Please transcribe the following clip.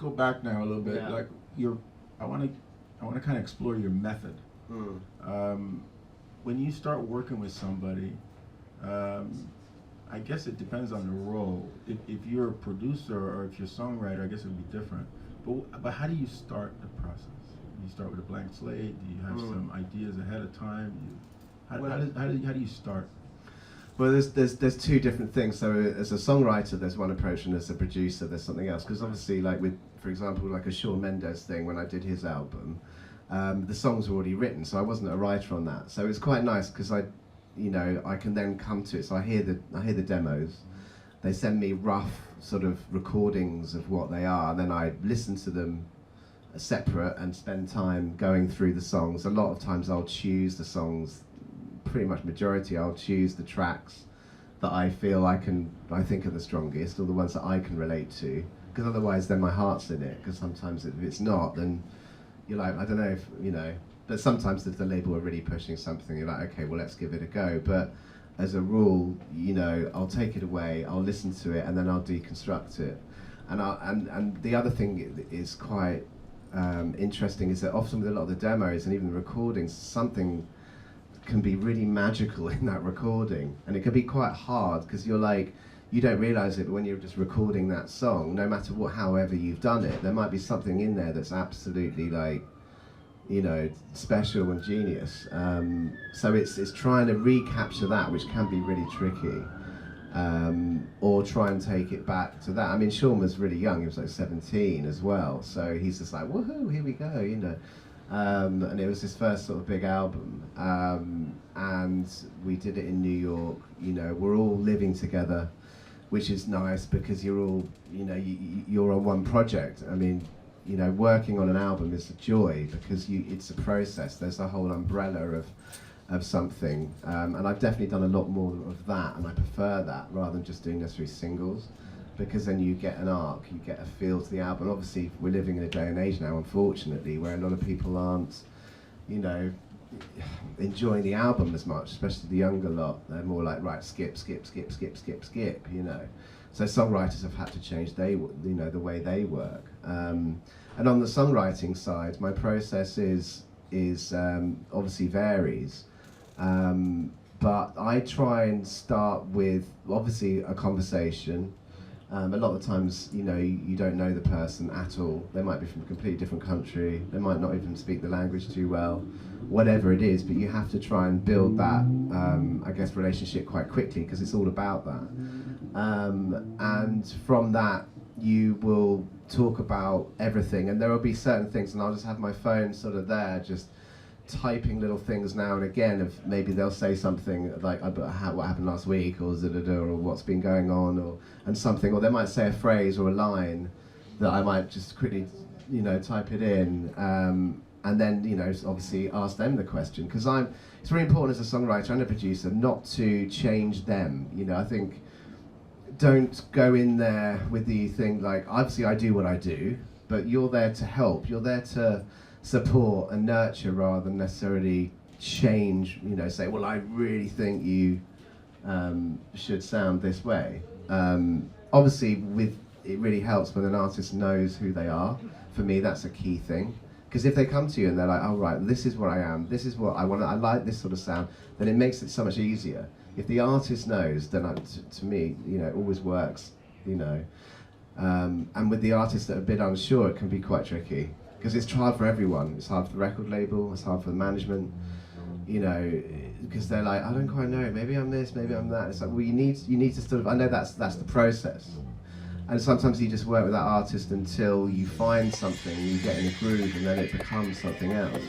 go back now a little bit. Yeah. Like I want to kind of explore your method. When you start working with somebody, I guess it depends on the role. If you're a producer or if you're a songwriter, I guess it would be different. But how do you start the process? Do you start with a blank slate? Do you have some ideas ahead of time? How do you start? Well, there's two different things. So as a songwriter, there's one approach, and as a producer, there's something else. Because obviously, like with, for example, like a Shawn Mendes thing, when I did his album, the songs were already written, so I wasn't a writer on that. So it's quite nice because I can then come to it. So I hear the demos. They send me rough sort of recordings of what they are, and then I listen to them separate and spend time going through the songs. A lot of times I'll choose the songs, pretty much majority, I'll choose the tracks that I feel I think are the strongest, or the ones that I can relate to, because otherwise then my heart's in it, because sometimes if it's not, then you're like, I don't know if, but sometimes if the label are really pushing something, you're like, okay, well, let's give it a go. But as a rule, I'll take it away, I'll listen to it, and then I'll deconstruct it. And the other thing is quite interesting is that often with a lot of the demos and even the recordings, something can be really magical in that recording, and it can be quite hard because you're like, you don't realize it, but when you're just recording that song, no matter however you've done it, there might be something in there that's absolutely like, special and genius. So it's trying to recapture that, which can be really tricky, or try and take it back to that. I mean, Shawn was really young; he was like 17 as well, so he's just like, woohoo, here we go, and it was his first sort of big album, and we did it in New York. We're all living together, which is nice because you're all, you're on one project. I mean, working on an album is a joy because it's a process. There's a whole umbrella of something, and I've definitely done a lot more of that, and I prefer that rather than just doing necessarily singles, because then you get an arc, you get a feel to the album. Obviously, we're living in a day and age now, unfortunately, where a lot of people aren't, enjoying the album as much, especially the younger lot. They're more like, right, skip, skip, skip, skip, skip, skip, So songwriters have had to change the way they work. And on the songwriting side, my process is obviously varies. But I try and start with, obviously, a conversation. A lot of times, you don't know the person at all. They might be from a completely different country. They might not even speak the language too well, whatever it is. But you have to try and build that, relationship quite quickly, because it's all about that. And from that, you will talk about everything. And there will be certain things, and I'll just have my phone sort of there, just typing little things now and again of maybe they'll say something like what happened last week, or or what's been going on, and something, or they might say a phrase or a line that I might just quickly type it in, and then obviously ask them the question, because it's really important as a songwriter and a producer not to change them. I think don't go in there with the thing like, obviously I do what I do, but you're there to help, you're there to support and nurture rather than necessarily change, say, well, I really think you should sound this way. Obviously, it really helps when an artist knows who they are. For me, that's a key thing. Because if they come to you and they're like, oh, right, this is what I am, this is what I want, I like this sort of sound, then it makes it so much easier. If the artist knows, then to me, it always works, And with the artists that are a bit unsure, it can be quite tricky. Because it's hard for everyone. It's hard for the record label, it's hard for the management, because they're like, I don't quite know, maybe I'm this, maybe I'm that. It's like, well, you need to sort of, I know that's the process. And sometimes you just work with that artist until you find something, you get in a groove, and then it becomes something else.